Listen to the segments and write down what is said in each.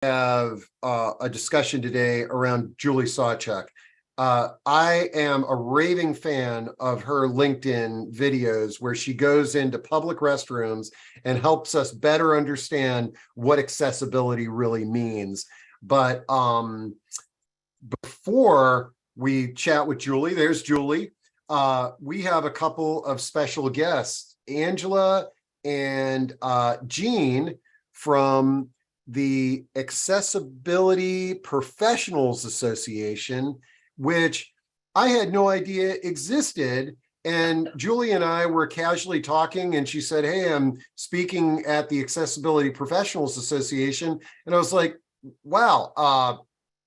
have a discussion today around Julie Sawchuk. I am a raving fan of her LinkedIn videos where she goes into public restrooms and helps us better understand what accessibility really means. But before we chat with Julie, there's Julie. We have a couple of special guests, Angela and Jean from the Accessibility Professionals Association, which I had no idea existed. And Julie and I were casually talking, and she said, "Hey, I'm speaking at the Accessibility Professionals Association." And I was like, wow,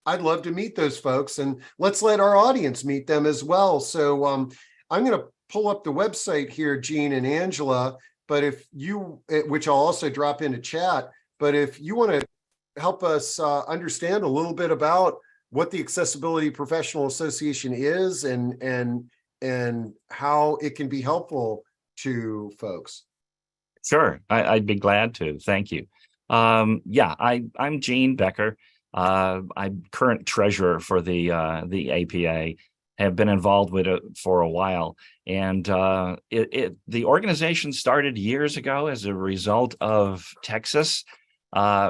I'd love to meet those folks, and let's let our audience meet them as well. So I'm going to pull up the website here, Jean and Angela, but if you, which I'll also drop into chat, but if you want to help us understand a little bit about what the Accessibility Professional Association is and how it can be helpful to folks. Sure, I'd be glad to. Thank you. I'm Gene Becker. I'm current treasurer for the APA. Have been involved with it for a while, and the organization started years ago as a result of Texas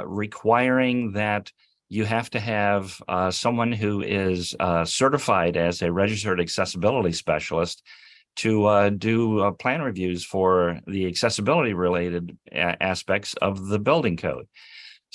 requiring that you have to have someone who is certified as a registered accessibility specialist to do plan reviews for the accessibility related aspects of the building code.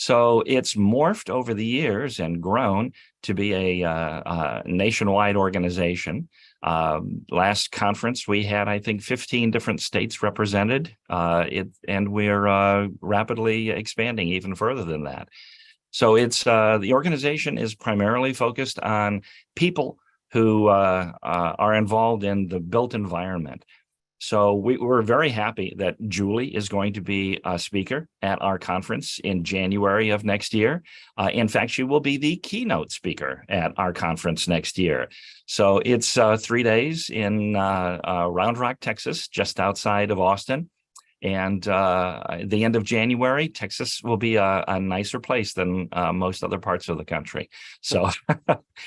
So it's morphed over the years and grown to be a nationwide organization. Last conference, we had, I think, 15 different states represented, and we're rapidly expanding even further than that. So it's the organization is primarily focused on people who are involved in the built environment. So we're very happy that Julie is going to be a speaker at our conference in January of next year. In fact, she will be the keynote speaker at our conference next year. So it's 3 days in Round Rock, Texas, just outside of Austin. And at the end of January, Texas will be a nicer place than most other parts of the country. So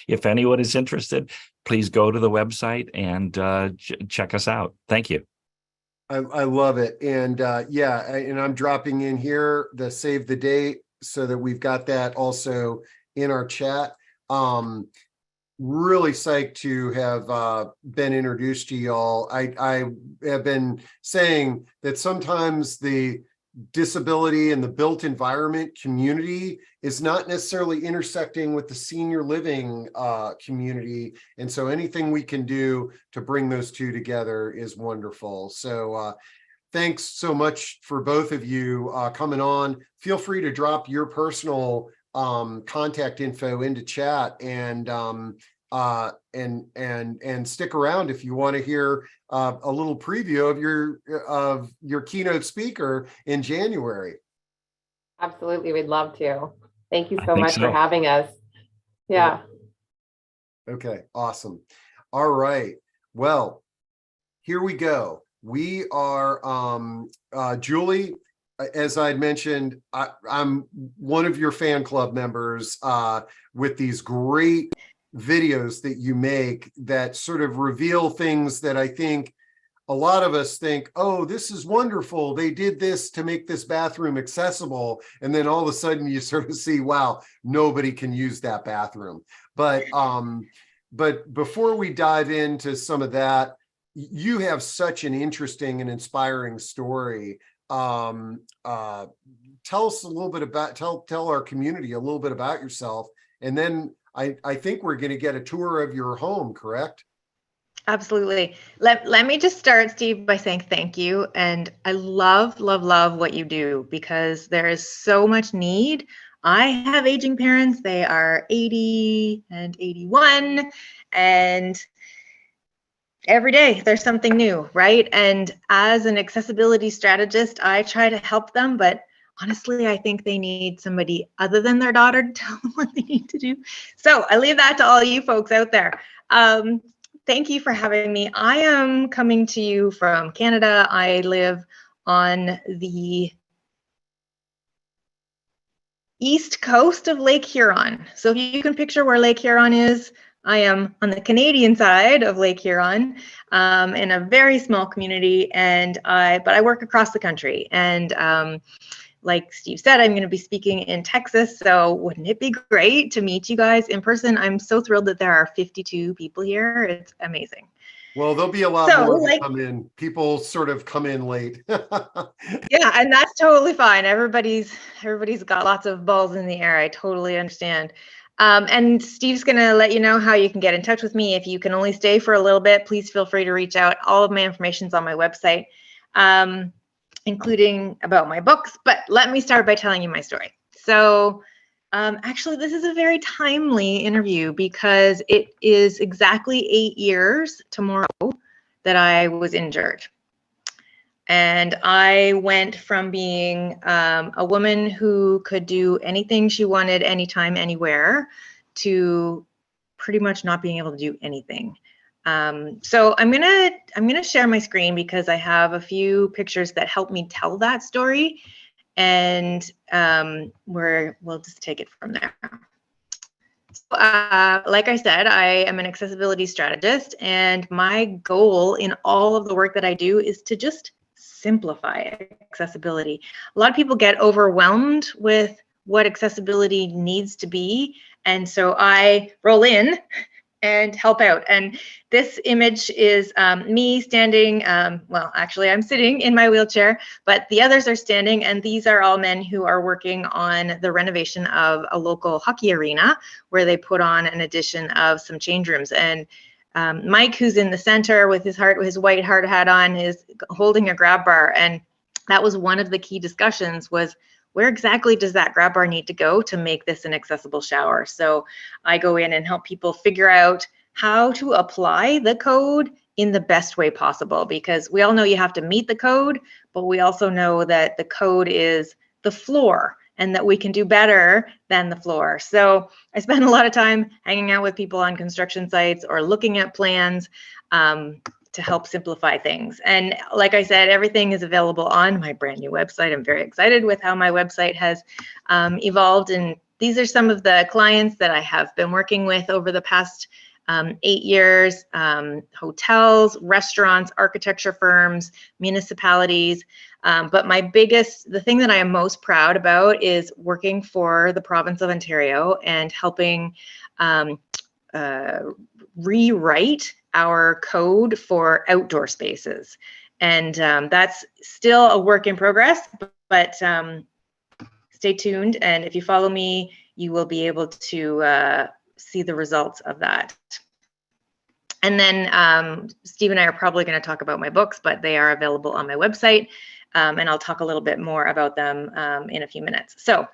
if anyone is interested, please go to the website and check us out. Thank you. I love it. And and I'm dropping in here the save the date so that we've got that also in our chat. Really psyched to have been introduced to y'all. I have been saying that sometimes the disability and the built environment community is not necessarily intersecting with the senior living community. And so anything we can do to bring those two together is wonderful. So thanks so much for both of you coming on. Feel free to drop your personal contact info into chat and stick around if you want to hear a little preview of your keynote speaker in January. Absolutely, we'd love to. Thank you so much for having us. Yeah. Okay, awesome. All right. Well, here we go. We are Julie. As I'd mentioned, I'm one of your fan club members with these great videos that you make that sort of reveal things that I think a lot of us think, oh, this is wonderful. They did this to make this bathroom accessible. And then all of a sudden you sort of see, wow, nobody can use that bathroom. But before we dive into some of that, you have such an interesting and inspiring story. Tell us a little bit about, tell our community a little bit about yourself. And then I think we're going to get a tour of your home, correct? Absolutely. Let me just start, Steve, by saying thank you. And I love what you do because there is so much need. I have aging parents. They are 80 and 81. And every day there's something new, right? And as an accessibility strategist, I try to help them, but honestly, I think they need somebody other than their daughter to tell them what they need to do. So I leave that to all you folks out there. Thank you for having me. I am coming to you from Canada. I live on the east coast of Lake Huron. So if you can picture where Lake Huron is, I am on the Canadian side of Lake Huron, in a very small community, but I work across the country. And like Steve said, I'm going to be speaking in Texas. So wouldn't it be great to meet you guys in person? I'm so thrilled that there are 52 people here. It's amazing. Well, there'll be a lot more that come in. People sort of come in late. Yeah, and that's totally fine. Everybody's got lots of balls in the air. I totally understand. And Steve's going to let you know how you can get in touch with me. If you can only stay for a little bit, please feel free to reach out. All of my information's on my website, including about my books. But let me start by telling you my story. So actually, this is a very timely interview because it is exactly 8 years tomorrow that I was injured. And I went from being a woman who could do anything she wanted, anytime, anywhere, to pretty much not being able to do anything. So I'm gonna share my screen because I have a few pictures that help me tell that story, and we'll just take it from there. So, like I said, I am an accessibility strategist, and my goal in all of the work that I do is to just simplify accessibility. A lot of people get overwhelmed with what accessibility needs to be, and so I roll in and help out. And this image is me standing, well, actually I'm sitting in my wheelchair, but the others are standing, and these are all men who are working on the renovation of a local hockey arena where they put on an addition of some change rooms. And Mike, who's in the center with his white hard hat on, is holding a grab bar. And that was one of the key discussions, was where exactly does that grab bar need to go to make this an accessible shower? So I go in and help people figure out how to apply the code in the best way possible, because we all know you have to meet the code, but we also know that the code is the floor and that we can do better than the floor. So I spend a lot of time hanging out with people on construction sites or looking at plans to help simplify things. And like I said, everything is available on my brand new website. I'm very excited with how my website has evolved. And these are some of the clients that I have been working with over the past 8 years: hotels, restaurants, architecture firms, municipalities. But the thing that I am most proud about is working for the province of Ontario and helping rewrite our code for outdoor spaces. And that's still a work in progress, but stay tuned. And if you follow me, you will be able to see the results of that. And then Steve and I are probably going to talk about my books, but they are available on my website. And I'll talk a little bit more about them in a few minutes. So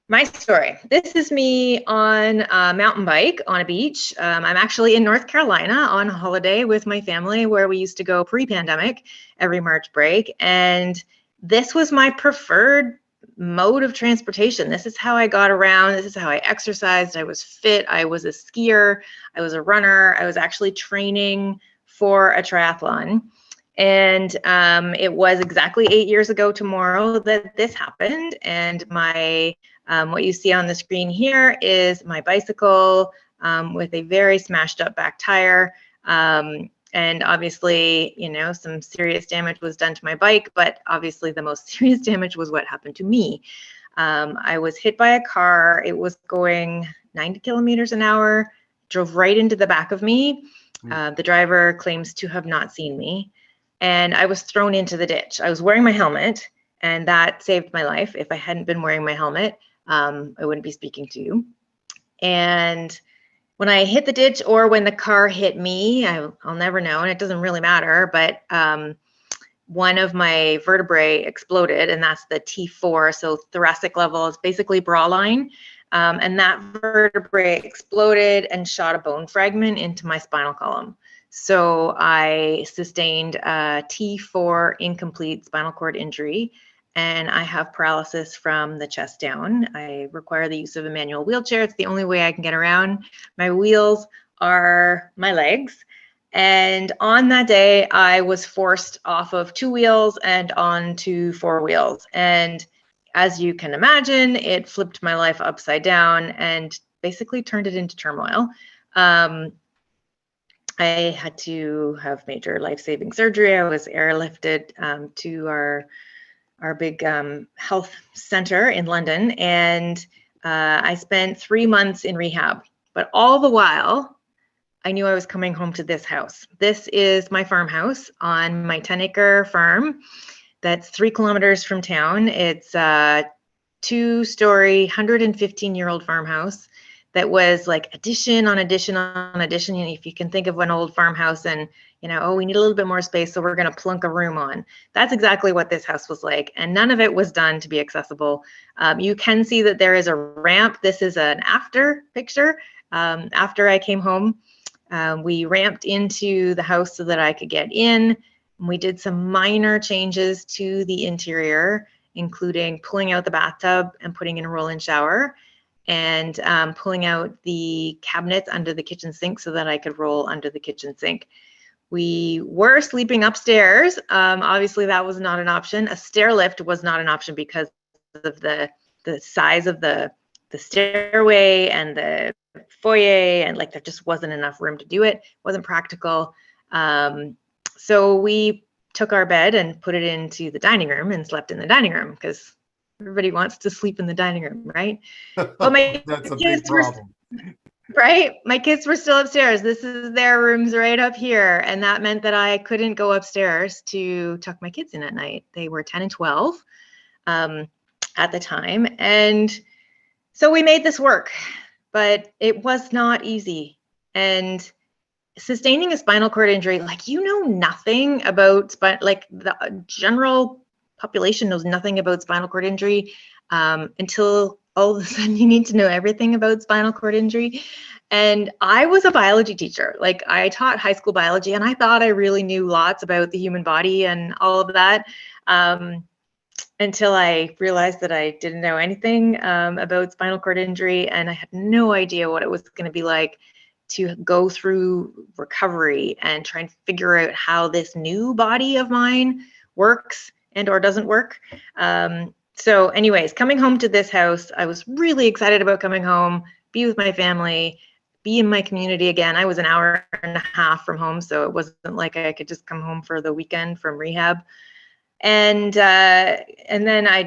my story. This is me on a mountain bike on a beach. I'm actually in North Carolina on holiday with my family, where we used to go pre-pandemic every March break. And this was my preferred mode of transportation. This is how I got around. This is how I exercised. I was fit. I was a skier. I was a runner. I was actually training for a triathlon. And it was exactly 8 years ago tomorrow that this happened. And my what you see on the screen here is my bicycle with a very smashed up back tire. And obviously, you know, some serious damage was done to my bike, but obviously the most serious damage was what happened to me. I was hit by a car. It was going 90 kilometers an hour, drove right into the back of me. The driver claims to have not seen me, and I was thrown into the ditch. I was wearing my helmet, and that saved my life. If I hadn't been wearing my helmet, I wouldn't be speaking to you. And when I hit the ditch, or when the car hit me, I'll never know, and it doesn't really matter, but one of my vertebrae exploded, and that's the T4, so thoracic level is basically bra line, and that vertebrae exploded and shot a bone fragment into my spinal column. So I sustained a T4 incomplete spinal cord injury, and I have paralysis from the chest down. I require the use of a manual wheelchair. It's the only way I can get around. My wheels are my legs. And on that day, I was forced off of 2 wheels and onto 4 wheels. And as you can imagine, it flipped my life upside down and basically turned it into turmoil. I had to have major life-saving surgery. I was airlifted to our big health center in London, and I spent 3 months in rehab. But all the while, I knew I was coming home to this house. This is my farmhouse on my 10-acre farm that's 3 kilometers from town. It's a 2-story, 115-year-old farmhouse that was like addition on addition on addition. And if you can think of an old farmhouse and, oh, we need a little bit more space, so we're going to plunk a room on. That's exactly what this house was like. And none of it was done to be accessible. You can see that there is a ramp. This is an after picture. After I came home, we ramped into the house so that I could get in. We did some minor changes to the interior, including pulling out the bathtub and putting in a roll-in shower, and pulling out the cabinets under the kitchen sink so that I could roll under the kitchen sink. We were sleeping upstairs. Obviously, that was not an option. A stair lift was not an option because of the size of the stairway and the foyer, and like there just wasn't enough room to do it. It wasn't practical. So we took our bed and put it into the dining room and slept in the dining room because everybody wants to sleep in the dining room, right? But that's a big problem. Right? My kids were still upstairs. This is their rooms right up here. And that meant that I couldn't go upstairs to tuck my kids in at night. They were 10 and 12 at the time. And so we made this work, but it was not easy. And sustaining a spinal cord injury, like, nothing about like the general population knows nothing about spinal cord injury until all of a sudden you need to know everything about spinal cord injury. And I was a biology teacher. Like, I taught high school biology, and I thought I really knew lots about the human body and all of that until I realized that I didn't know anything about spinal cord injury, and I had no idea what it was going to be like to go through recovery and try and figure out how this new body of mine works and or doesn't work. So anyways, coming home to this house, I was really excited about coming home, be with my family, be in my community again. I was an hour and a half from home, so it wasn't like I could just come home for the weekend from rehab. And then I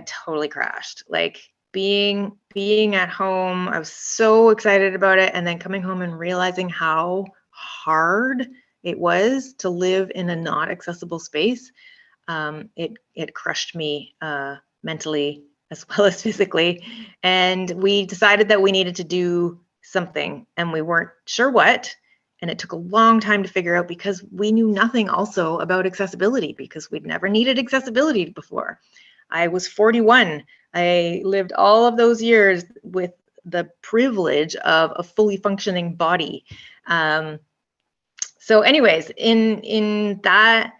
totally crashed. Like, being at home, I was so excited about it, and then coming home and realizing how hard it was to live in a not accessible space. It crushed me mentally as well as physically, and we decided that we needed to do something, and we weren't sure what. And it took a long time to figure out because we knew nothing also about accessibility, because we'd never needed accessibility before. I was 41. I lived all of those years with the privilege of a fully functioning body. So anyways, in that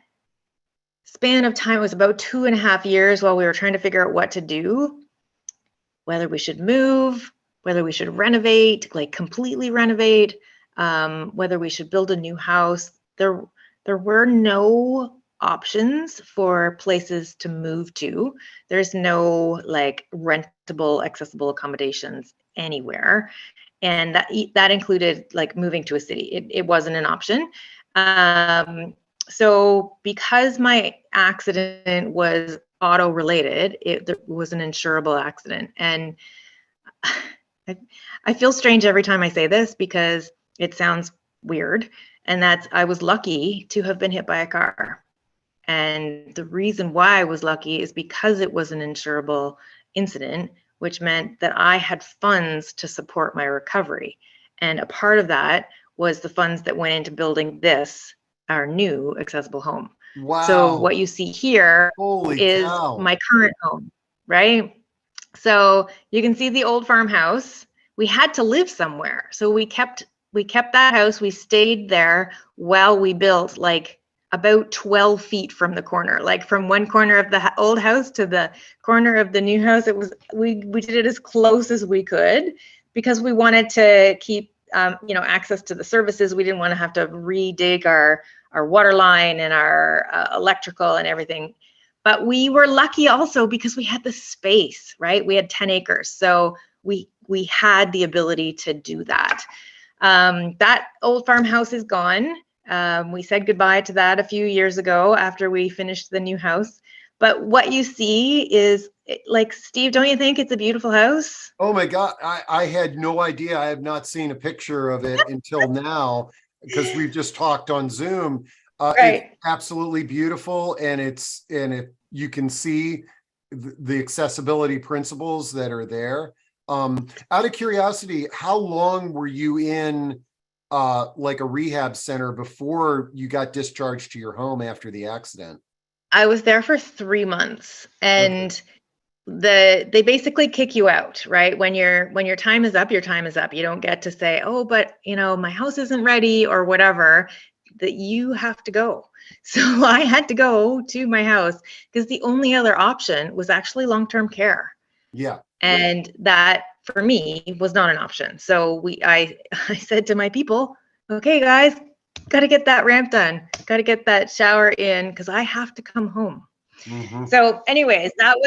span of time, it was about 2.5 years while we were trying to figure out what to do, whether we should move, whether we should renovate, like completely renovate, whether we should build a new house. There were no options for places to move to. There's no like rentable, accessible accommodations anywhere. And that included like moving to a city. It wasn't an option. So because my accident was auto related, it was an insurable accident. And I feel strange every time I say this because it sounds weird. And I was lucky to have been hit by a car. And the reason why I was lucky is because it was an insurable incident, which meant that I had funds to support my recovery. And a part of that was the funds that went into building our new accessible home. Wow. So what you see here is my current home, right? So you can see the old farmhouse. We had to live somewhere. So we kept that house. We stayed there while we built like about 12 feet from the corner, like from one corner of the old house to the corner of the new house. We did it as close as we could because we wanted to keep access to the services. We didn't want to have to redig our water line and our electrical and everything. But we were lucky also because we had the space, right? We had 10 acres. So we had the ability to do that. That old farmhouse is gone. We said goodbye to that a few years ago after we finished the new house. But what you see is, like, Steve, don't you think it's a beautiful house? Oh my God, I had no idea. I have not seen a picture of it until now because we've just talked on Zoom. Right. It's absolutely beautiful, and you can see the accessibility principles that are there. Out of curiosity, how long were you in like a rehab center before you got discharged to your home after the accident? I was there for 3 months, and they basically kick you out, right? When your time is up, your time is up. You don't get to say, oh, but my house isn't ready or whatever. That you have to go. So I had to go to my house because the only other option was actually long-term care. Yeah. And that for me was not an option. So I said to my people, okay, guys, got to get that ramp done. Got to get that shower in because I have to come home. Mm-hmm. So anyways, that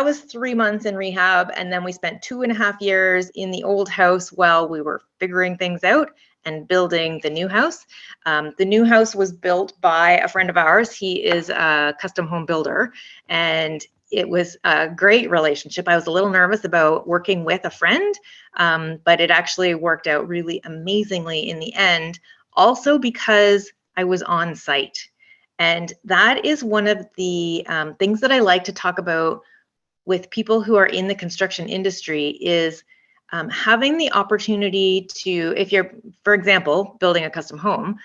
was 3 months in rehab. And then we spent 2.5 years in the old house while we were figuring things out and building the new house. The new house was built by a friend of ours. He is a custom home builder, and it was a great relationship. I was a little nervous about working with a friend, but it actually worked out really amazingly in the end, also because I was on site. And that is one of the things that I like to talk about with people who are in the construction industry is having the opportunity to, if you're, for example, building a custom home,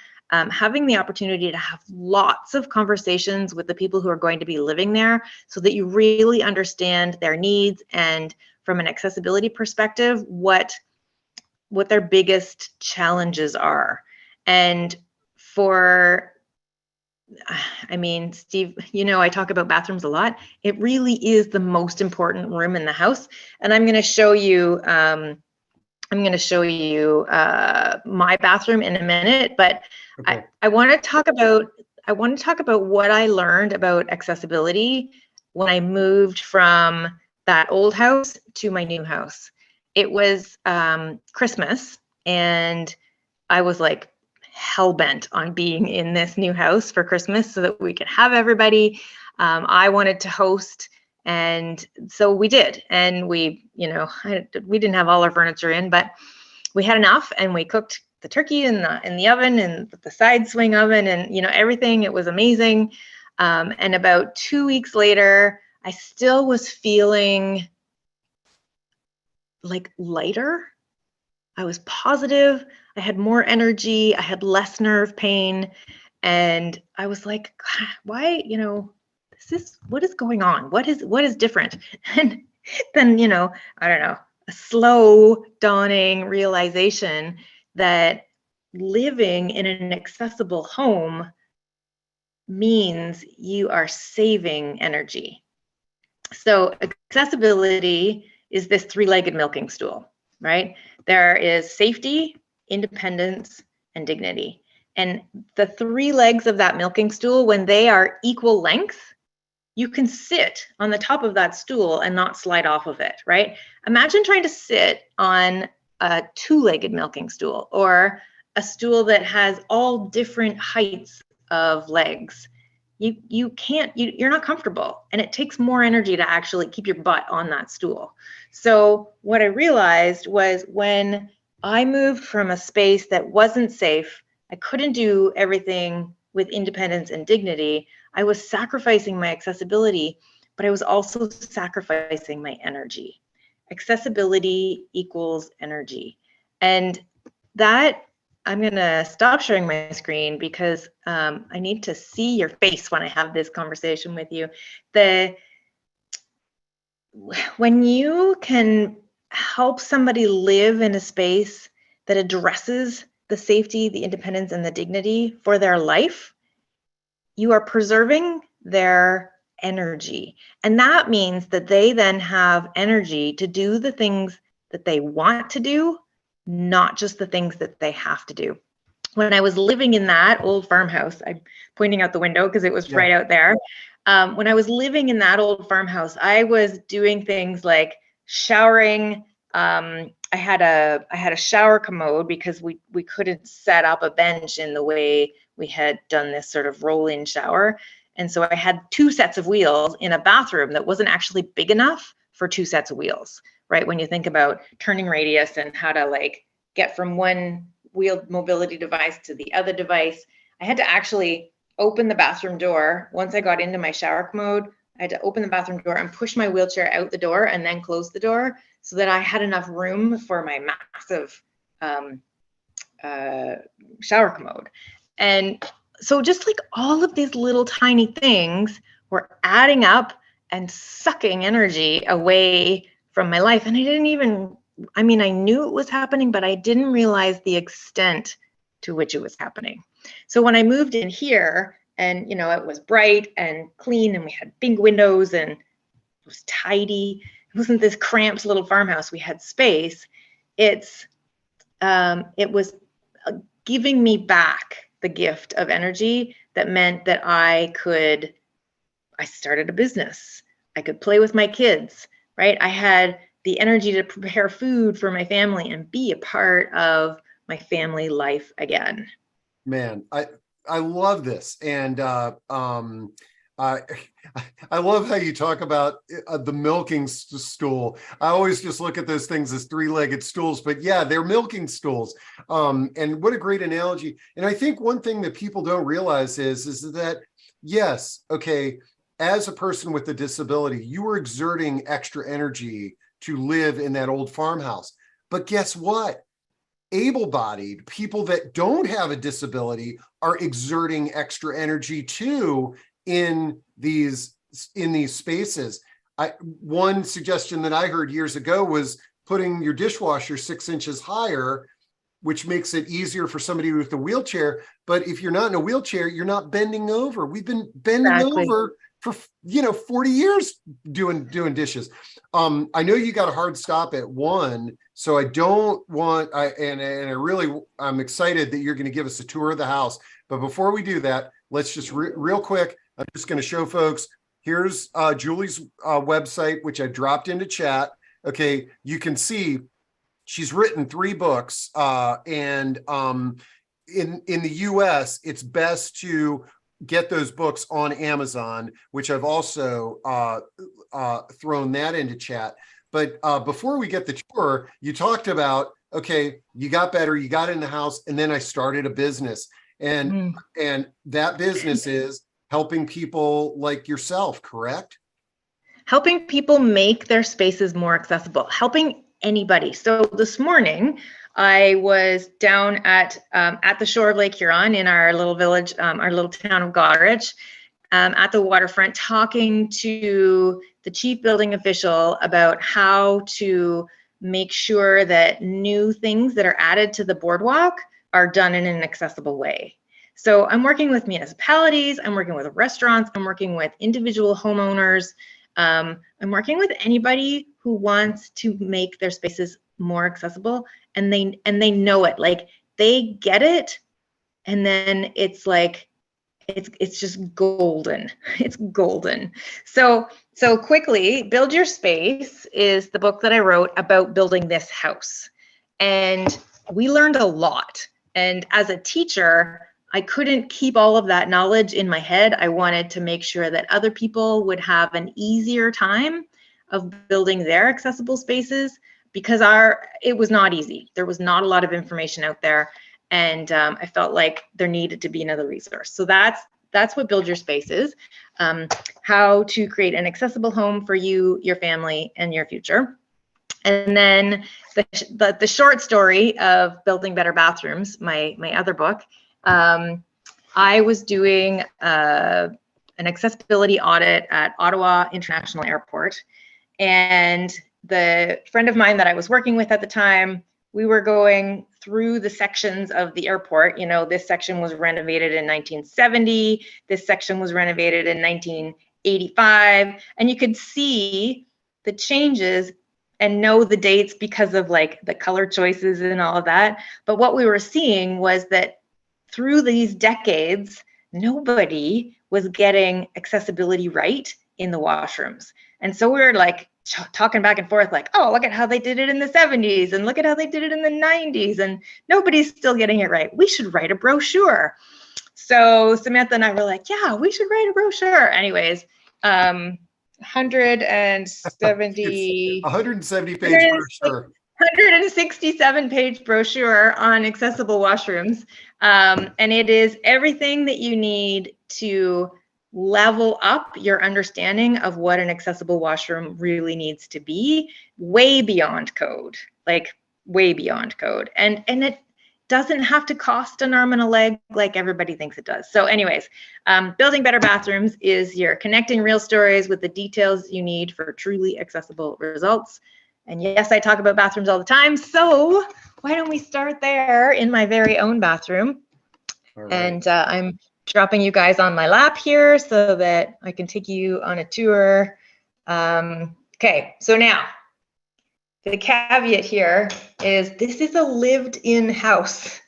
having the opportunity to have lots of conversations with the people who are going to be living there so that you really understand their needs and from an accessibility perspective, what their biggest challenges are. And Steve, I talk about bathrooms a lot. It really is the most important room in the house. And I'm going to show you, my bathroom in a minute, but okay. I want to talk about what I learned about accessibility when I moved from that old house to my new house. It was Christmas, and I was like hell-bent on being in this new house for Christmas so that we could have everybody. I wanted to host, and so we did. And we didn't have all our furniture in, but we had enough, and we cooked the turkey in the oven and the side swing oven, and everything. It was amazing. And about 2 weeks later, I still was feeling like lighter. I was positive. I had more energy. I had less nerve pain. And I was like, why, what is going on? What is different? And then, I don't know, a slow dawning realization that living in an accessible home means you are saving energy. So accessibility is this three-legged milking stool, right? There is safety, independence, and dignity. And the three legs of that milking stool, when they are equal length, you can sit on the top of that stool and not slide off of it, right? Imagine trying to sit on a two-legged milking stool or a stool that has all different heights of legs. You're not comfortable, and it takes more energy to actually keep your butt on that stool. So what I realized was when I moved from a space that wasn't safe, I couldn't do everything with independence and dignity. I was sacrificing my accessibility, but I was also sacrificing my energy. Accessibility equals energy. And that, I'm going to stop sharing my screen because I need to see your face when I have this conversation with you. When you can help somebody live in a space that addresses the safety, the independence, and the dignity for their life, you are preserving their energy. And that means that they then have energy to do the things that they want to do, not just the things that they have to do. When I was living in that old farmhouse, I'm pointing out the window because it was right out there. when I was living in that old farmhouse, I was doing things like showering. I had a shower commode because we couldn't set up a bench in the way we had done this sort of roll-in shower. And so I had 2 sets of wheels in a bathroom that wasn't actually big enough for 2 sets of wheels, right? When you think about turning radius and how to like get from one wheeled mobility device to the other device, I had to actually open the bathroom door. Once I got into my shower commode, I had to open the bathroom door and push my wheelchair out the door and then close the door so that I had enough room for my massive shower commode. And so just like all of these little tiny things were adding up and sucking energy away from my life. And I didn't even, I mean, I knew it was happening, but I didn't realize the extent to which it was happening. So when I moved in here and, you know, it was bright and clean and we had big windows and it was tidy, it wasn't this cramped little farmhouse, we had space. It was giving me back the gift of energy that meant that I started a business. I could play with my kids, right? I had the energy to prepare food for my family and be a part of my family life again. Man, I love this. And I love how you talk about the milking stool. I always just look at those things as 3-legged stools, but yeah, they're milking stools. And what a great analogy. And I think one thing that people don't realize is that, yes, okay, as a person with a disability, you were exerting extra energy to live in that old farmhouse. But guess what? Able-bodied people that don't have a disability are exerting extra energy too in these spaces. One suggestion that I heard years ago was putting your dishwasher 6 inches higher, which makes it easier for somebody with a wheelchair. But if you're not in a wheelchair, you're not bending over. We've been bending over for 40 years doing dishes. I know you got a hard stop at 1, so I don't want, I'm excited that you're going to give us a tour of the house. But before we do that, let's just real quick, I'm just going to show folks, here's Julie's website, which I dropped into chat. Okay, you can see she's written 3 books, and in the US, it's best to get those books on Amazon, which I've also thrown that into chat. But before we get the tour, you talked about, okay, you got better, you got in the house, and then I started a business. And that business is helping people like yourself, correct? Helping people make their spaces more accessible, helping anybody. So this morning, I was down at the shore of Lake Huron in our little village, our little town of Goderich, at the waterfront, talking to the chief building official about how to make sure that new things that are added to the boardwalk are done in an accessible way. So I'm working with municipalities, I'm working with restaurants, I'm working with individual homeowners, I'm working with anybody who wants to make their spaces more accessible, and they know it, like they get it, and then it's like it's just golden. It's golden. So quickly, Build Your Space is the book that I wrote about building this house, and we learned a lot. And as a teacher, I couldn't keep all of that knowledge in my head. I wanted to make sure that other people would have an easier time of building their accessible spaces, because it was not easy. There was not a lot of information out there, and I felt like there needed to be another resource. So that's what Build Your Space is, how to create an accessible home for you, your family, and your future. And then the short story of Building Better Bathrooms, my other book. I was doing an accessibility audit at Ottawa International Airport, and the friend of mine that I was working with at the time, we were going through the sections of the airport. You know, this section was renovated in 1970, this section was renovated in 1985, and you could see the changes and know the dates because of like the color choices and all of that. But what we were seeing was that through these decades, nobody was getting accessibility right in the washrooms. And so we were like talking back and forth, like, oh, look at how they did it in the 70s and look at how they did it in the 90s, and nobody's still getting it right. We should write a brochure. So Samantha and I were like, yeah, we should write a brochure. Anyways, 170 page brochure. 167 page brochure on accessible washrooms. And it is everything that you need to level up your understanding of what an accessible washroom really needs to be, way beyond code, like way beyond code. And it doesn't have to cost an arm and a leg like everybody thinks it does. So anyways, building better bathrooms is you're connecting real stories with the details you need for truly accessible results. And yes, I talk about bathrooms all the time. So why don't we start there in my very own bathroom? Right. And I'm dropping you guys on my lap here so that I can take you on a tour. Okay, so now the caveat here is this is a lived-in house.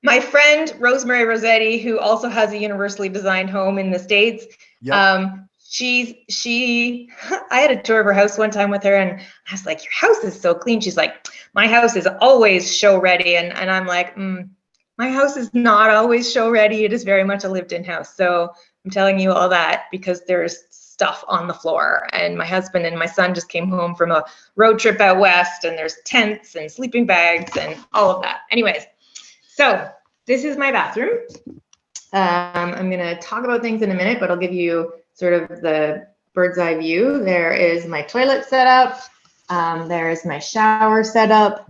My friend Rosemary Rossetti, who also has a universally designed home in the States, yep. I had a tour of her house one time with her, and I was like, your house is so clean. She's like, my house is always show ready. And I'm like, my house is not always show ready. It is very much a lived-in house. So I'm telling you all that because there's stuff on the floor, and my husband and my son just came home from a road trip out west, and there's tents and sleeping bags and all of that. Anyways, so this is my bathroom. I'm gonna talk about things in a minute, but I'll give you sort of the bird's eye view. There is my toilet setup. There's my shower setup.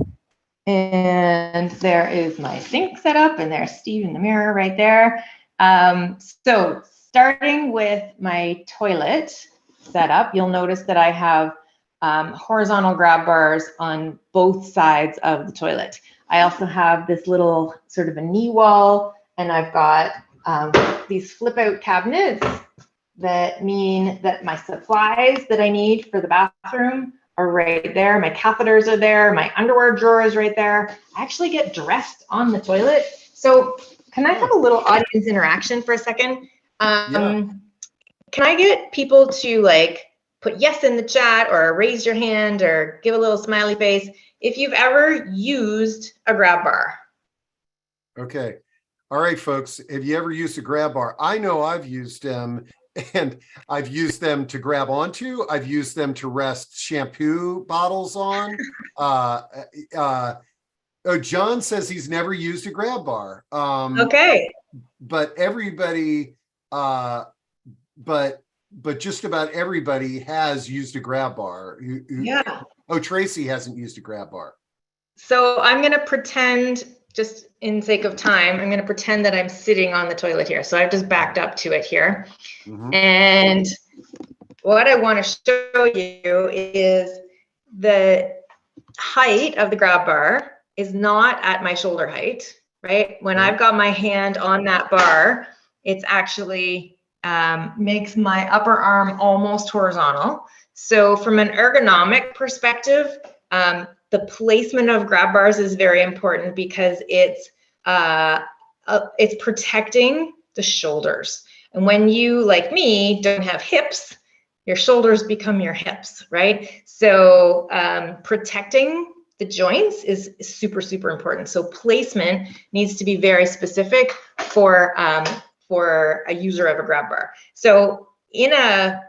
And there is my sink setup, and there's Steve in the mirror right there. So starting with my toilet setup, you'll notice that I have horizontal grab bars on both sides of the toilet. I also have this little sort of a knee wall, and I've got these flip out cabinets that mean that my supplies that I need for the bathroom are right there. My catheters are there. My underwear drawer is right there. I actually get dressed on the toilet. So can I have a little audience interaction for a second? Yeah. Can I get people to like put yes in the chat or raise your hand or give a little smiley face if you've ever used a grab bar? Okay. All right, folks. Have you ever used a grab bar? I know I've used them. And I've used them to grab onto. I've used them to rest shampoo bottles on. John says he's never used a grab bar. Okay. But everybody, but just about everybody has used a grab bar. Yeah. Oh, Tracy hasn't used a grab bar. So I'm going to pretend, just in sake of time, I'm going to pretend that I'm sitting on the toilet here. So I've just backed up to it here. Mm-hmm. And what I want to show you is the height of the grab bar is not at my shoulder height, right? When I've got my hand on that bar, it's actually makes my upper arm almost horizontal. So from an ergonomic perspective, the placement of grab bars is very important because it's protecting the shoulders. And when you, like me, don't have hips, your shoulders become your hips, right? So protecting the joints is super, super important. So placement needs to be very specific for a user of a grab bar. So in a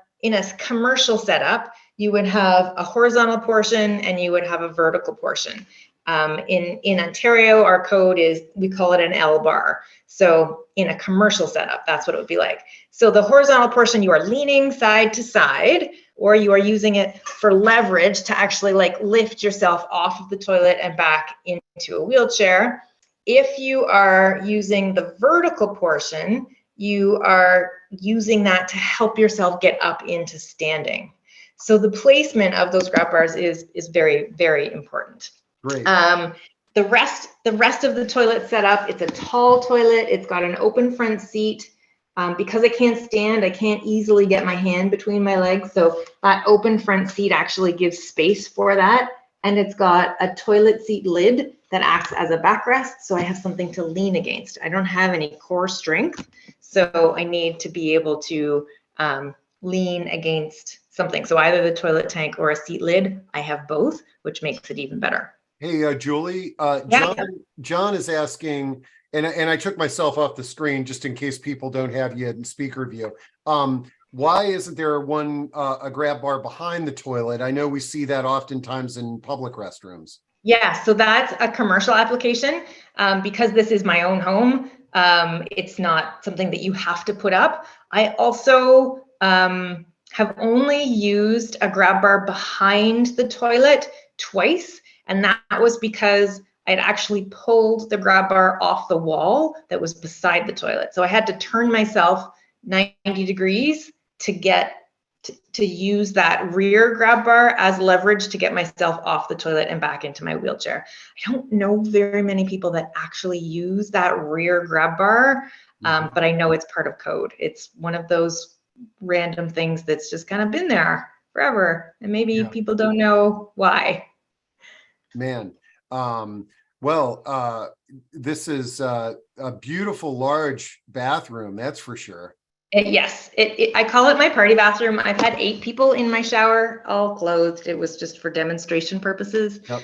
commercial setup, you would have a horizontal portion and you would have a vertical portion. In Ontario, our code is, we call it an L bar. So in a commercial setup, that's what it would be like. So the horizontal portion, you are leaning side to side, or you are using it for leverage to actually like lift yourself off of the toilet and back into a wheelchair. If you are using the vertical portion, you are using that to help yourself get up into standing. So the placement of those grab bars is very, very important. Great. The rest of the toilet setup, it's a tall toilet. It's got an open front seat. Because I can't stand, I can't easily get my hand between my legs. So that open front seat actually gives space for that. and it's got a toilet seat lid that acts as a backrest, so I have something to lean against. I don't have any core strength, so I need to be able to lean against something. So either the toilet tank or a seat lid, I have both, which makes it even better. Hey, Julie, Yeah. John is asking, and I took myself off the screen just in case people don't have you in speaker view. Why isn't there a grab bar behind the toilet? I know we see that oftentimes in public restrooms. Yeah, so that's a commercial application. Because this is my own home, it's not something that you have to put up. I also have only used a grab bar behind the toilet twice, and that was because I'd actually pulled the grab bar off the wall that was beside the toilet. So I had to turn myself 90 degrees to get to use that rear grab bar as leverage to get myself off the toilet and back into my wheelchair. I don't know very many people that actually use that rear grab bar, but I know it's part of code. It's one of those random things that's just kind of been there forever, and maybe people don't know why. Man, well, this is a beautiful large bathroom, that's for sure. Yes, I call it my party bathroom. I've had 8 people in my shower, all clothed. It was just for demonstration purposes. Yep.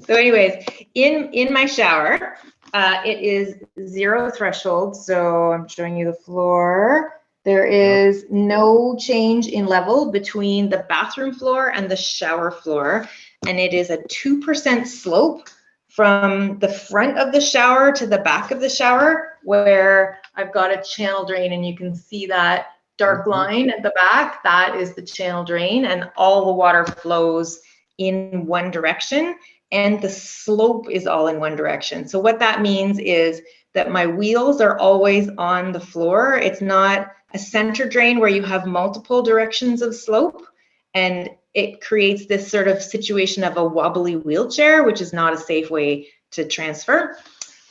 So anyways, in my shower, it is 0 threshold. So I'm showing you the floor. There is no change in level between the bathroom floor and the shower floor. And it is a 2% slope from the front of the shower to the back of the shower, where I've got a channel drain, and you can see that dark line at the back. That is the channel drain, and all the water flows in one direction, and the slope is all in one direction. So what that means is that my wheels are always on the floor. It's not a center drain where you have multiple directions of slope, and it creates this sort of situation of a wobbly wheelchair, which is not a safe way to transfer.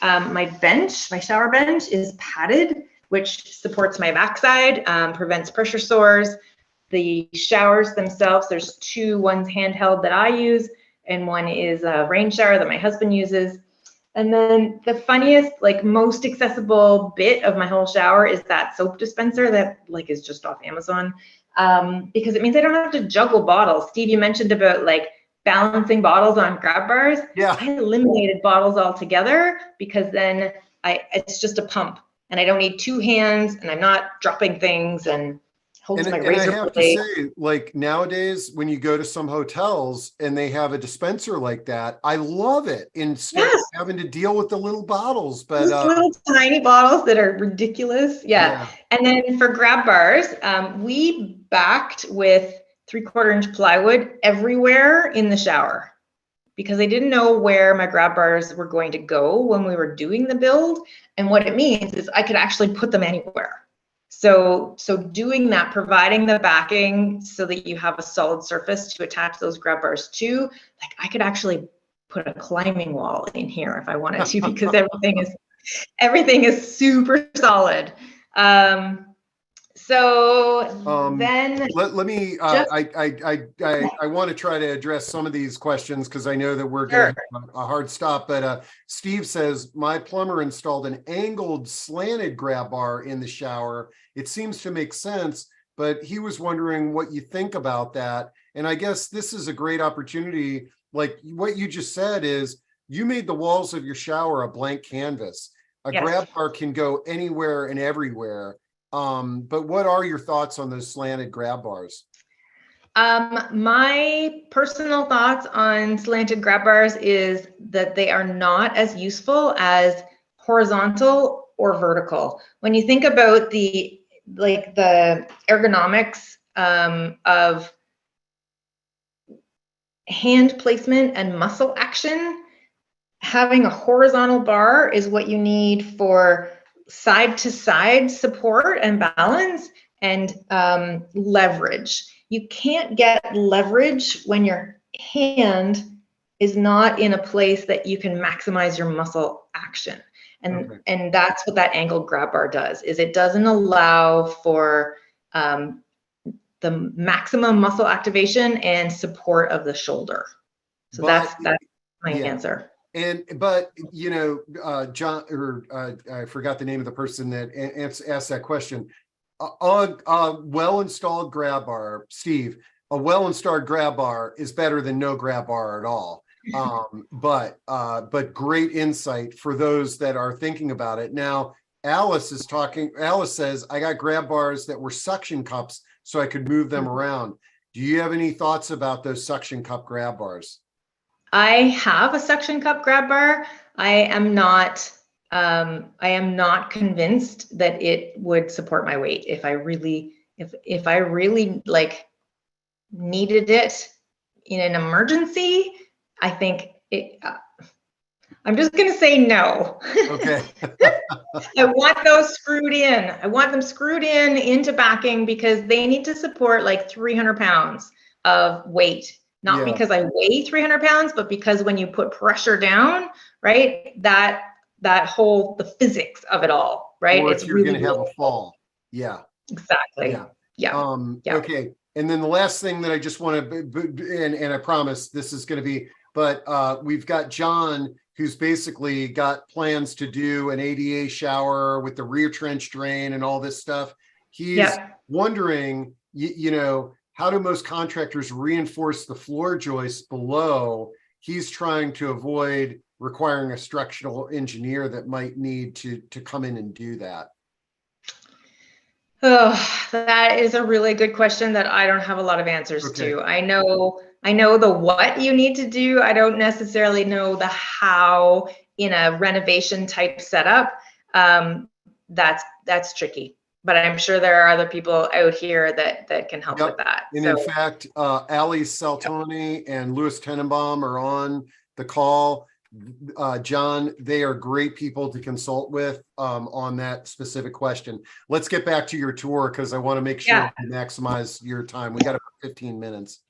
My shower bench is padded, which supports my backside, prevents pressure sores. The showers themselves, there's 2, one's handheld that I use, and one is a rain shower that my husband uses. And then the funniest, most accessible bit of my whole shower is that soap dispenser that is just off Amazon. Because it means I don't have to juggle bottles. Steve, you mentioned about balancing bottles on grab bars. Yeah. I eliminated bottles altogether, because then it's just a pump, and I don't need 2 hands, and I'm not dropping things, and holds my razor I have blade. to say, nowadays when you go to some hotels and they have a dispenser like that, I love it, instead of having to deal with the little bottles. But those little tiny bottles that are ridiculous. Yeah. And then for grab bars, we backed with 3/4-inch plywood everywhere in the shower, because I didn't know where my grab bars were going to go when we were doing the build. And what it means is I could actually put them anywhere. So doing that, providing the backing so that you have a solid surface to attach those grab bars to, I could actually put a climbing wall in here if I wanted to, because everything is super solid. Then let me I want to try to address some of these questions, because I know that we're going to have a hard stop. But Steve says, my plumber installed an angled slanted grab bar in the shower. It seems to make sense, but he was wondering what you think about that. And I guess this is a great opportunity. Like what you just said is, you made the walls of your shower a blank canvas. A grab bar can go anywhere and everywhere. But what are your thoughts on those slanted grab bars? My personal thoughts on slanted grab bars is that they are not as useful as horizontal or vertical. When you think about the ergonomics of hand placement and muscle action, having a horizontal bar is what you need for side to side support and balance and leverage. You can't get leverage when your hand is not in a place that you can maximize your muscle action. And that's what that angled grab bar does, is it doesn't allow for the maximum muscle activation and support of the shoulder. So that's my answer. But you know, John, or I forgot the name of the person that asked that question. A well-installed grab bar, Steve, a well-installed grab bar is better than no grab bar at all. But great insight for those that are thinking about it. Now, Alice says, I got grab bars that were suction cups so I could move them around. Do you have any thoughts about those suction cup grab bars? I have a suction cup grab bar. I am not convinced that it would support my weight if I really like needed it in an emergency. I think I'm just going to say no. Okay. I want those screwed in. I want them screwed into backing because they need to support like 300 pounds of weight. Not because I weigh 300 pounds, but because when you put pressure down, right, that the physics of it all, right? Or it's if you're really going to have a fall. Yeah. Exactly. Yeah. Okay. And then the last thing that I just want to, and I promise this is going to be, but we've got John, who's basically got plans to do an ADA shower with the rear trench drain and all this stuff. He's wondering, you know, how do most contractors reinforce the floor joists below? He's trying to avoid requiring a structural engineer that might need to come in and do that. Oh, that is a really good question that I don't have a lot of answers to. I know the what you need to do. I don't necessarily know the how in a renovation type setup. That's tricky. But I'm sure there are other people out here that can help with that. And in fact, Ali Saltoni and Louis Tenenbaum are on the call. John, they are great people to consult with on that specific question. Let's get back to your tour because I want to make sure you maximize your time. We got about 15 minutes.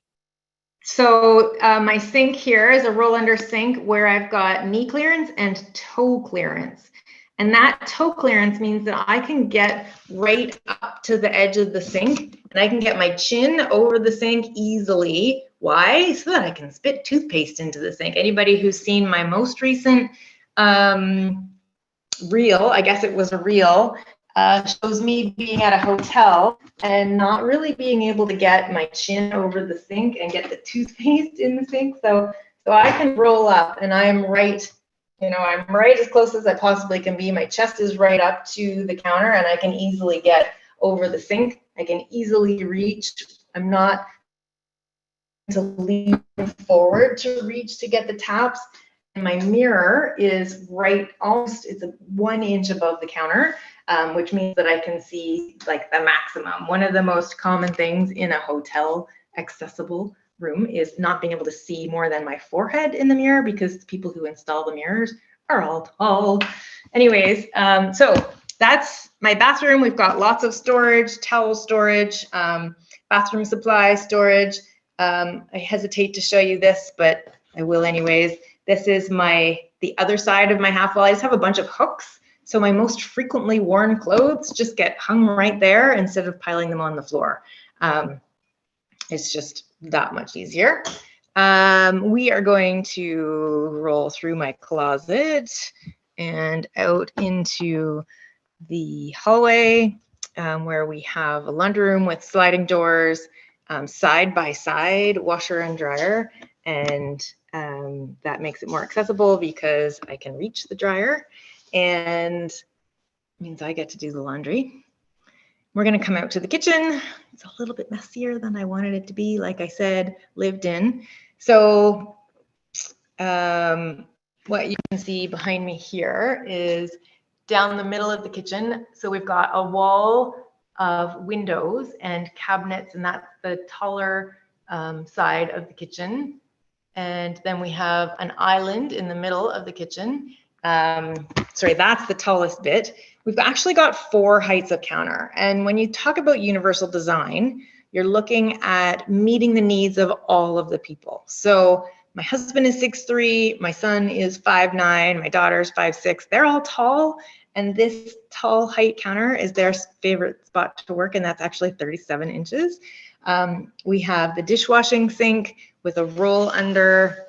So my sink here is a roll under sink where I've got knee clearance and toe clearance. And that toe clearance means that I can get right up to the edge of the sink and I can get my chin over the sink easily. Why? So that I can spit toothpaste into the sink. Anybody who's seen my most recent reel, I guess it was a reel, shows me being at a hotel and not really being able to get my chin over the sink and get the toothpaste in the sink. So I can roll up and I'm right, I'm right as close as I possibly can be. My chest is right up to the counter and I can easily get over the sink. I can easily reach. I'm not to lean forward to reach to get the taps. And my mirror is right, almost, it's 1 inch above the counter, which means that I can see like the maximum. One of the most common things in a hotel accessible room is not being able to see more than my forehead in the mirror because people who install the mirrors are all tall. Anyways, so that's my bathroom. We've got lots of storage, towel storage, bathroom supply storage. I hesitate to show you this, but I will anyways. This is the other side of my half wall. I just have a bunch of hooks. So my most frequently worn clothes just get hung right there instead of piling them on the floor. It's just that much easier. We are going to roll through my closet and out into the hallway where we have a laundry room with sliding doors, side by side washer and dryer. And that makes it more accessible because I can reach the dryer and means I get to do the laundry. We're going to come out to the kitchen. It's a little bit messier than I wanted it to be, like I said, lived in. So what you can see behind me here is down the middle of the kitchen. So we've got a wall of windows and cabinets, and that's the taller side of the kitchen. And then we have an island in the middle of the kitchen. Sorry, that's the tallest bit. We've actually got 4 heights of counter. And when you talk about universal design, you're looking at meeting the needs of all of the people. So my husband is 6'3", my son is 5'9", my daughter is 5'6". They're all tall. And this tall height counter is their favorite spot to work. And that's actually 37 inches. We have the dishwashing sink with a roll under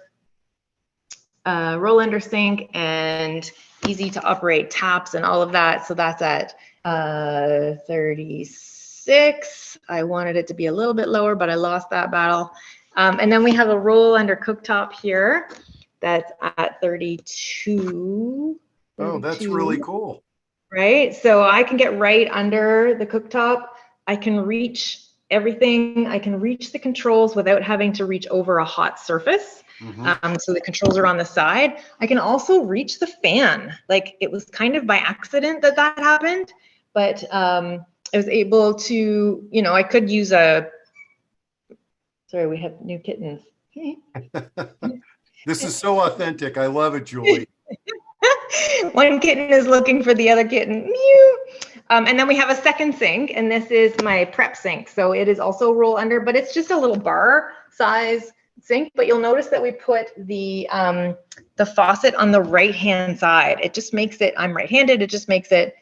roll under sink and easy to operate taps and all of that. So that's at 36. I wanted it to be a little bit lower, but I lost that battle. And then we have a roll under cooktop here that's at 32. Oh, that's really cool. Right? So I can get right under the cooktop. I can reach everything. I can reach the controls without having to reach over a hot surface. So the controls are on the side. I can also reach the fan. Like, it was kind of by accident that happened, but I was able to, you know, I could use a, sorry, we have new kittens. This is so authentic. I love it, Julie. One kitten is looking for the other kitten. Mew. And then we have a second sink, and this is my prep sink. So it is also roll under, but it's just a little bar size sink. But you'll notice that we put the faucet on the right-hand side. It just makes it, I'm right-handed, it just makes it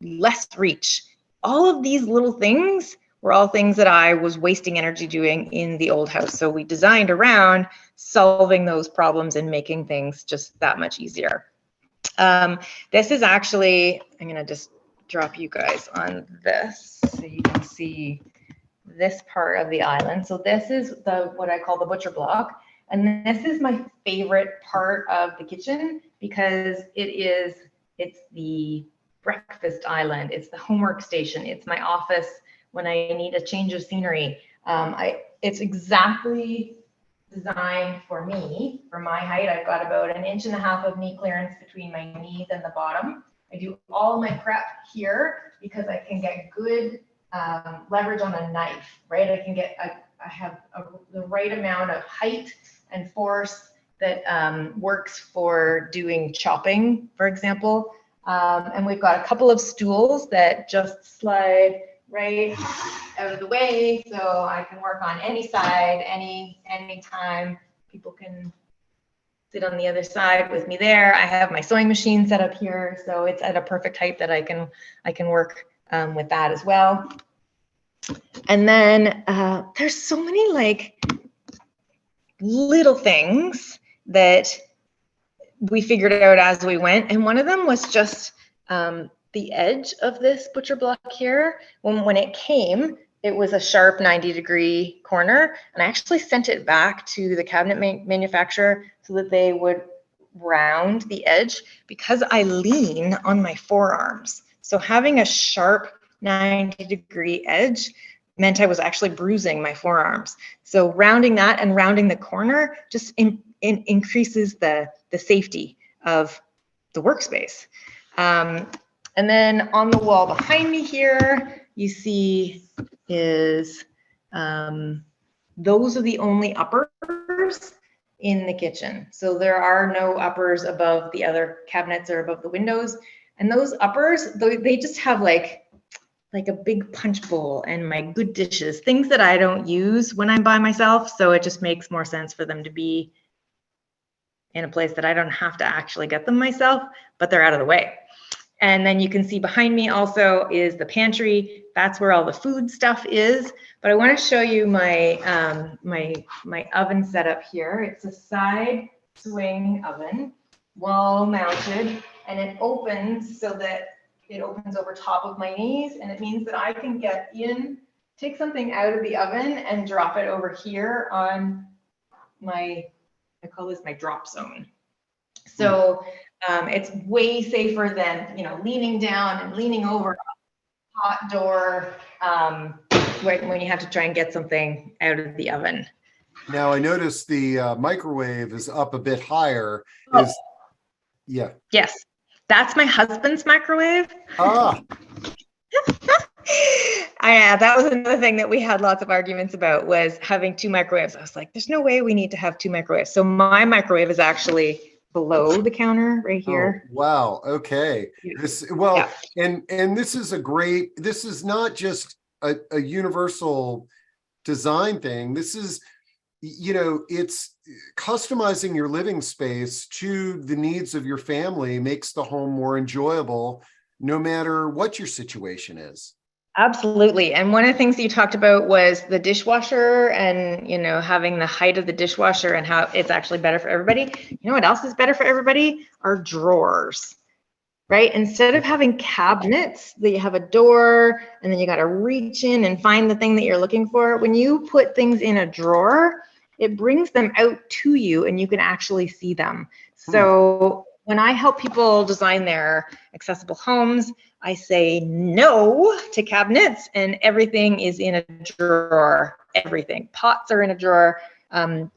less reach. All of these little things were all things that I was wasting energy doing in the old house. So we designed around solving those problems and making things just that much easier. This is actually, I'm gonna just drop you guys on this so you can see this part of the island. So this is what I call the butcher block. And this is my favorite part of the kitchen because it's the breakfast island. It's the homework station. It's my office when I need a change of scenery. It's exactly designed for me, for my height. I've got about 1.5 inches of knee clearance between my knees and the bottom. I do all my prep here because I can get good leverage on a knife, right? I have the right amount of height and force that works for doing chopping, for example. And we've got a couple of stools that just slide right out of the way, so I can work on any side, any time. People can sit on the other side with me there. I have my sewing machine set up here, so it's at a perfect height that I can work with that as well. And then there's so many like little things that we figured out as we went, and one of them was just the edge of this butcher block here. When it came, it was a sharp 90-degree corner, and I actually sent it back to the cabinet manufacturer so that they would round the edge because I lean on my forearms. So having a sharp 90-degree edge meant I was actually bruising my forearms. So rounding that and rounding the corner just increases the safety of the workspace. And then on the wall behind me here, you see is those are the only uppers in the kitchen. So there are no uppers above the other cabinets or above the windows. And those uppers, they just have like a big punch bowl and my good dishes, things that I don't use when I'm by myself. So it just makes more sense for them to be in a place that I don't have to actually get them myself, but they're out of the way. And then you can see behind me also is the pantry. That's where all the food stuff is. But I want to show you my my oven setup here. It's a side swing oven, wall mounted, and it opens so that it opens over top of my knees, and it means that I can get in, take something out of the oven and drop it over here on my, I call this my drop zone. So it's way safer than, you know, leaning down and leaning over a hot door when you have to try and get something out of the oven. Now I noticed the microwave is up a bit higher. Yeah. Yes, that's my husband's microwave. Ah. That was another thing that we had lots of arguments about, was having two microwaves. I was like, there's no way we need to have two microwaves. So my microwave is actually below the counter right here. Oh, wow. Okay. And this is this is not just a universal design thing. This is, you know, it's customizing your living space to the needs of your family makes the home more enjoyable, no matter what your situation is. Absolutely. And one of the things that you talked about was the dishwasher and, having the height of the dishwasher and how it's actually better for everybody. You know what else is better for everybody? Our drawers, right? Instead of having cabinets that you have a door and then you got to reach in and find the thing that you're looking for. When you put things in a drawer, it brings them out to you and you can actually see them. So when I help people design their accessible homes, I say no to cabinets and everything is in a drawer. Everything. Pots are in a drawer.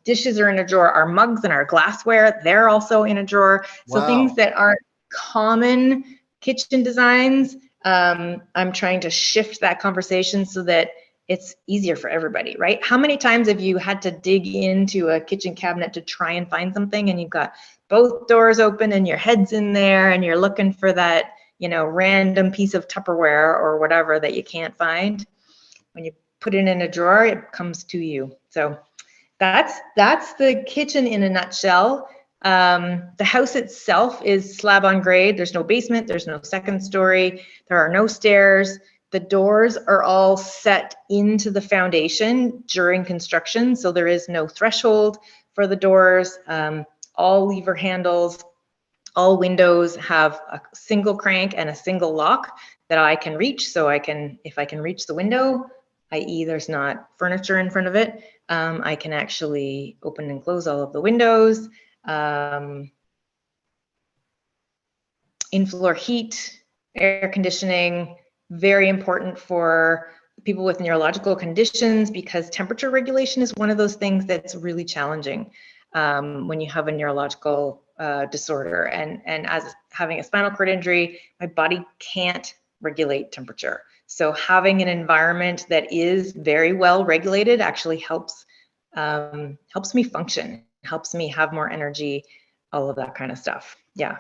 Dishes are in a drawer. Our mugs and our glassware, they're also in a drawer. So Wow. Things that aren't common kitchen designs, I'm trying to shift that conversation so that it's easier for everybody, right? How many times have you had to dig into a kitchen cabinet to try and find something and you've got both doors open and your head's in there and you're looking for that, random piece of Tupperware or whatever that you can't find? When you put it in a drawer, it comes to you. So that's the kitchen in a nutshell. The house itself is slab on grade. There's no basement. There's no second story. There are no stairs. The doors are all set into the foundation during construction. So there is no threshold for the doors. All lever handles, all windows have a single crank and a single lock that I can reach. So if I can reach the window, i.e. there's not furniture in front of it, I can actually open and close all of the windows. In-floor heat, air conditioning, very important for people with neurological conditions because temperature regulation is one of those things that's really challenging when you have a neurological disorder. And as having a spinal cord injury, my body can't regulate temperature. So having an environment that is very well regulated actually helps me function, helps me have more energy, all of that kind of stuff. Yeah.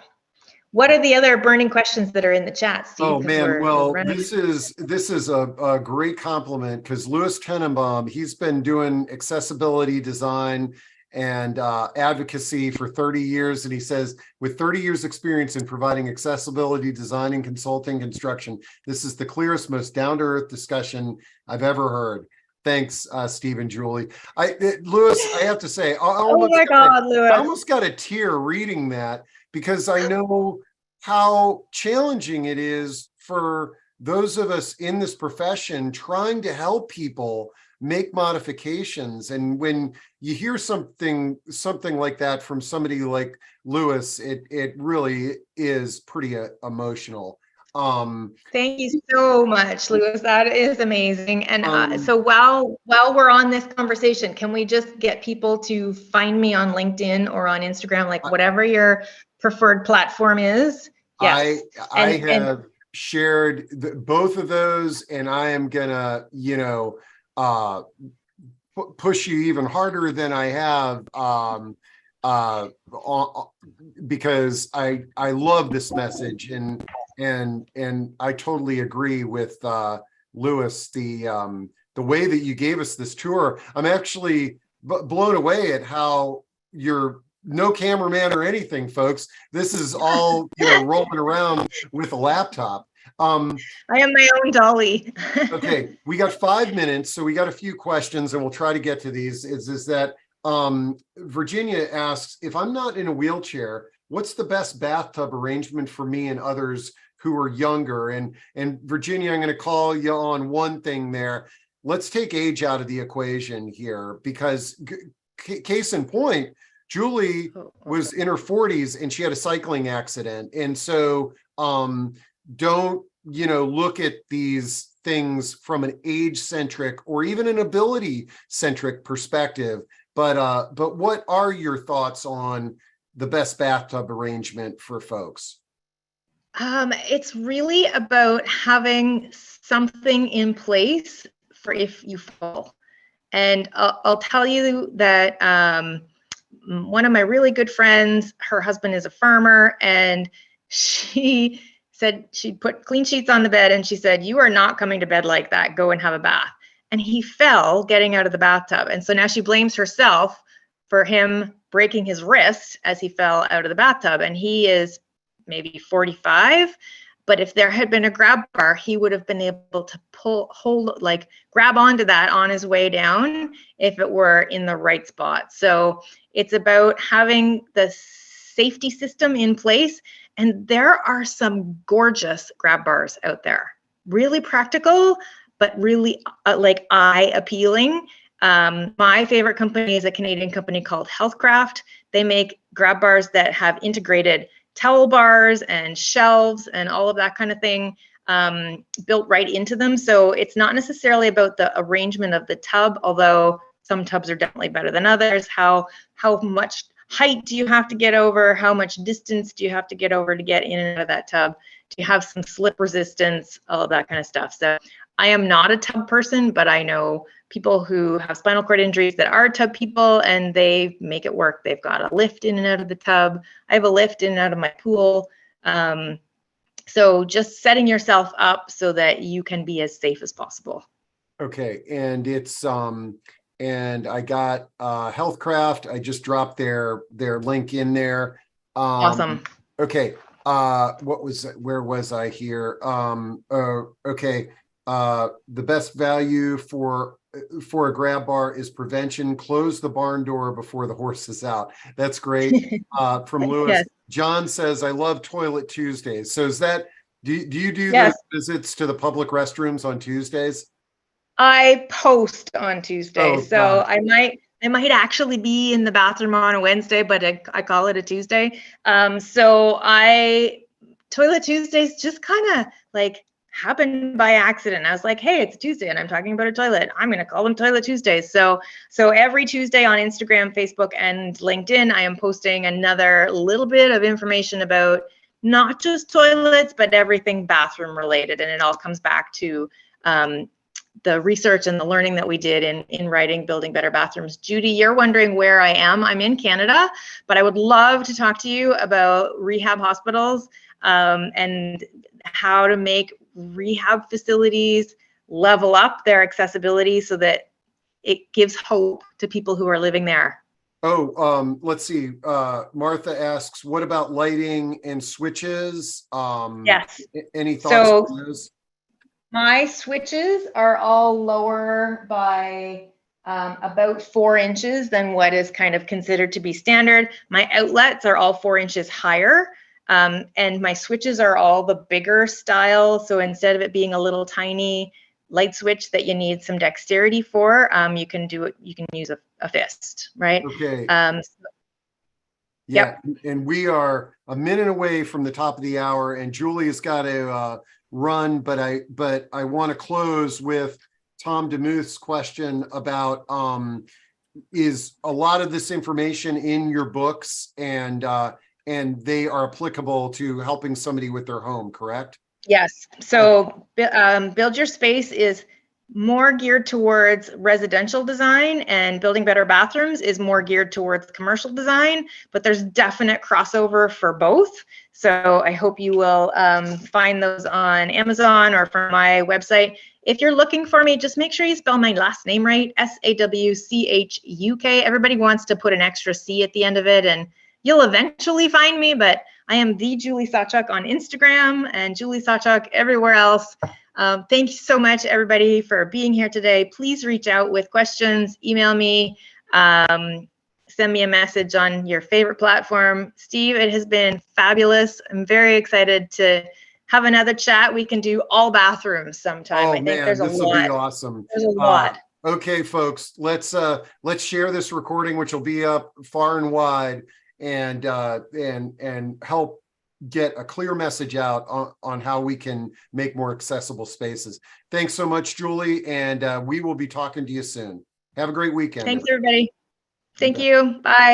What are the other burning questions that are in the chat, Steve? Oh man, well, this is a great compliment because Louis Tenenbaum, he's been doing accessibility design and advocacy for 30 years. And he says, with 30 years experience in providing accessibility design and consulting construction, this is the clearest, most down-to-earth discussion I've ever heard. Thanks, Steve and Julie. Louis, I have to say, Louis. I almost got a tear reading that because I know how challenging it is for those of us in this profession trying to help people make modifications. And when you hear something like that from somebody like Louis, it really is pretty emotional. Thank you so much, Louis. That is amazing. And so while we're on this conversation, can we just get people to find me on LinkedIn or on Instagram, like whatever your preferred platform is? Yes. I have shared both of those, and I am gonna, push you even harder than I have, because I love this message, and I totally agree with Louis. The way that you gave us this tour, I'm actually blown away at how you're no cameraman or anything, folks. This is all rolling around with a laptop. I am my own dolly. Okay, we got 5 minutes, so we got a few questions, and we'll try to get to these. Is that Virginia asks, if I'm not in a wheelchair, what's the best bathtub arrangement for me and others who are younger? And Virginia, I'm going to call you on one thing there. Let's take age out of the equation here, because case in point, Julie was in her 40s and she had a cycling accident. And so don't, look at these things from an age-centric or even an ability-centric perspective. But what are your thoughts on the best bathtub arrangement for folks? It's really about having something in place for if you fall. And I'll tell you that one of my really good friends, her husband is a farmer, and she said she put clean sheets on the bed and she said, "You are not coming to bed like that. Go and have a bath." And he fell getting out of the bathtub. And so now she blames herself for him breaking his wrist as he fell out of the bathtub. And he is maybe 45. But if there had been a grab bar, he would have been able to grab onto that on his way down if it were in the right spot. So it's about having the safety system in place. And there are some gorgeous grab bars out there, really practical, but really like eye appealing. My favorite company is a Canadian company called Healthcraft. They make grab bars that have integrated towel bars and shelves and all of that kind of thing built right into them. So it's not necessarily about the arrangement of the tub, although some tubs are definitely better than others. How much height do you have to get over? How much distance do you have to get over to get in and out of that tub? Do you have some slip resistance? All of that kind of stuff. So I am not a tub person, but I know people who have spinal cord injuries that are tub people, and they make it work. They've got a lift in and out of the tub. I have a lift in and out of my pool. So just setting yourself up so that you can be as safe as possible. Okay, and it's and I got Healthcraft. I just dropped their link in there. Awesome. Okay, where was I here? Okay, the best value for a grab bar is prevention. Close the barn door before the horse is out. That's great. From Lewis. Yes. John says, I love Toilet Tuesdays. So is that, do you do yes. those visits to the public restrooms on Tuesdays? I post on Tuesday. So I might actually be in the bathroom on a Wednesday, but I call it a Tuesday. Toilet Tuesdays just kind of like happened by accident. I was like, hey, it's Tuesday and I'm talking about a toilet. I'm going to call them Toilet Tuesdays. So every Tuesday on Instagram, Facebook, and LinkedIn, I am posting another little bit of information about not just toilets, but everything bathroom related. And it all comes back to the research and the learning that we did in writing Building Better Bathrooms. Judy, you're wondering where I am. I'm in Canada, but I would love to talk to you about rehab hospitals and how to make rehab facilities level up their accessibility so that it gives hope to people who are living there. Oh, let's see. Martha asks, what about lighting and switches? Yes. Any thoughts on those? My switches are all lower by about 4 inches than what is kind of considered to be standard. My outlets are all 4 inches higher. And my switches are all the bigger style. So instead of it being a little tiny light switch that you need some dexterity for, you can use a fist, right? Okay. Yeah. Yep. And we are a minute away from the top of the hour, and Julie has got to run, but I want to close with Tom DeMuth's question about is a lot of this information in your books, and they are applicable to helping somebody with their home, correct? Yes. So Build Your Space is more geared towards residential design, and Building Better Bathrooms is more geared towards commercial design, but there's definite crossover for both. So I hope you will find those on Amazon or from my website. If you're looking for me, just make sure you spell my last name right, Sawchuk. Everybody wants to put an extra C at the end of it, and you'll eventually find me, but I am the Julie Sawchuk on Instagram and Julie Sawchuk everywhere else. Thank you so much, everybody, for being here today. Please reach out with questions, email me, send me a message on your favorite platform. Steve, it has been fabulous. I'm very excited to have another chat. We can do all bathrooms sometime. Oh, I think man, there's a this lot. will be awesome. There's a lot. Okay, folks, let's share this recording, which will be up far and wide, and help get a clear message out on how we can make more accessible spaces. Thanks so much, Julie, and we will be talking to you soon. Have a great weekend. Thanks, everybody. Thank you. Bye.